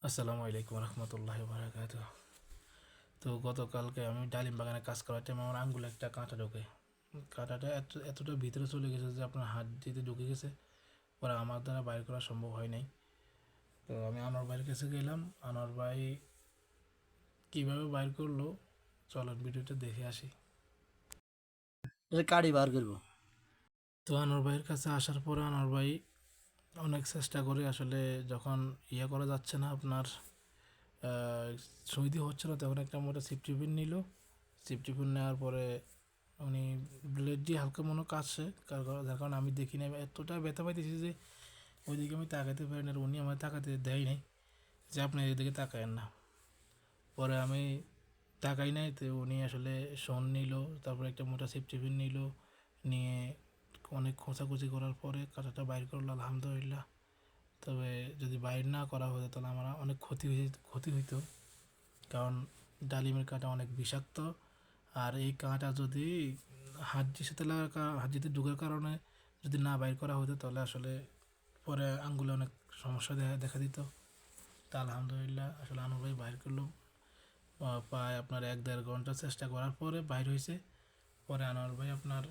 আসসালামু আলাইকুম রহমতুল্লাহ বারাকাত। তো গতকালকে আমি ডালিম বাগানে কাজ করার টাইমে আমার আঙ্গুলে একটা কাঁটা ঢোকে। কাঁটাটা এতটা ভিতরে চলে গেছে যে আপনার হাত দিতে ঢুকে গেছে। পরে আমার দ্বারা বাইর করা সম্ভব হয় নাই। তো আমি আনোয়ার ভাইয়ের কাছে গেলাম। আনোয়ার ভাই কীভাবে বাইর করলো চলেন ভিডিওটা দেখে আসি। কাড়ি বার করবো। তো আনোয়ার ভাইয়ের কাছে আসার পরে আনোয়ার ভাই অনেক চেষ্টা করে আসলে যখন করা যাচ্ছে না আপনার সইদি হচ্ছে না, তখন একটা মোটা সিফটিপিন নিল। সিফটিপিন নেওয়ার পরে উনি ব্লেড দিয়ে হালকা মনে কাটছে, যার কারণে আমি দেখি নাই, এতটা ব্যথা পাইতেছি যে ওইদিকে আমি তাকাতে পারি না। আর উনি আমার তাকাতে দেয় নাই যে আপনি এদিকে তাকায়েন না। পরে আমি তাকাই নাই, তো উনি আসলে শন নিল, তারপরে একটা মোটা সিফটিপিন নিল, নিয়ে অনেক খোঁচাখুচি করার পরে কাঁটাটা বাইর করলো আলহামদুলিল্লাহ। তবে যদি বাইর না করা হতো তাহলে আমার অনেক ক্ষতি হইতো, কারণ ডালিমের কাঁটা অনেক বিষাক্ত। আর এই কাঁটা যদি হাড্ডির সাথে হাড্ডিতে ঢোকার কারণে যদি না বাইর করা হতো তাহলে আসলে পরে আঙ্গুলে অনেক সমস্যা দেখা দিত। তা আলহামদুলিল্লাহ আসলে আনোয়ার ভাই বাইর করলো। প্রায় আপনার 1-1.5 ঘন্টা চেষ্টা করার পরে বাইর হয়েছে। পরে আনোয়ার ভাই আপনার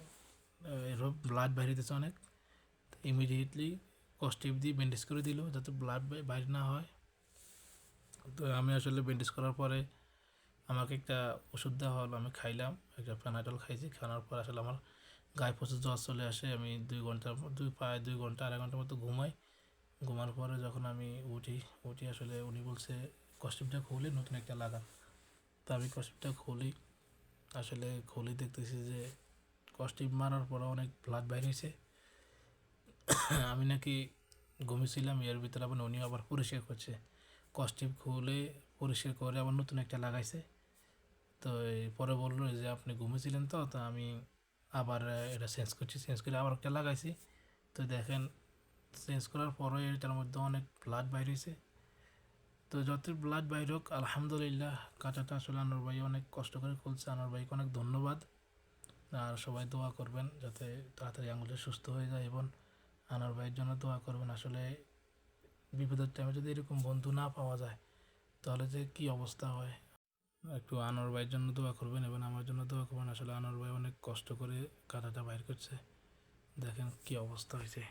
ব্লাড বাইর হইতেছে অনেক, ইমিডিয়েটলি কস্টিপ দিয়ে ব্যান্ডেজ করে দিল যাতে ব্লাড বাইর না হয়। তো আমি আসলে ব্যান্ডেজ করার পরে আমাকে একটা ওষুধ দেওয়া হলো, আমি খাইলাম, একটা প্যানাডল খাইছি। খাওয়ার পর আসলে আমার গায়ে প্রচুর জ্বর চলে আসে। আমি 2 ঘন্টার প্রায় 2 ঘন্টা 2.5 ঘন্টার মতো ঘুমাই। ঘুমার পরে যখন আমি উঠি আসলে উনি বলছে কস্টিউমটা খুলে নতুন একটা লাগান। তো আমি কস্টিউমটা খুলি, আসলে খুলে দেখতেছি যে কস্টিউম মারার পরে অনেক ব্লাড বাইর হয়েছে। আমি নাকি ঘুমিয়েছিলাম, এর ভিতরে আবার উনি আবার পরিষ্কার করছে। কস্টিউম খুলে পরিষ্কার করে আবার নতুন একটা লাগাইছে। তো পরে বললো যে আপনি ঘুমিয়েছিলেন, তো আমি আবার এটা চেঞ্জ করে আবার একটা লাগাইছি। তো দেখেন চেঞ্জ করার পরে এটার মধ্যে অনেক ব্লাড বাইর হয়েছে। তো যত ব্লাড বাইর হোক আলহামদুলিল্লাহ, কাঁটাটা আসলে আনোয়ার ভাই অনেক কষ্ট করে খুলছে। আনোয়ার ভাইকে অনেক ধন্যবাদ। আর সবাই দোয়া করবেন যাতে তাড়াতাড়ি আঙুলটা সুস্থ হয়ে যায়, এবং আনোয়ার ভাইয়ের জন্য দোয়া করবেন। আসলে বিপদের টাইমে যদি এরকম বন্ধু না পাওয়া যায় তাহলে যে কী অবস্থা হয়। একটু আনোয়ার ভাইয়ের জন্য দোয়া করবেন এবং আমার জন্য দোয়া করবেন। আসলে আনোয়ার ভাই অনেক কষ্ট করে কাঁটাটা বাইর করছে, দেখেন কী অবস্থা হয়েছে।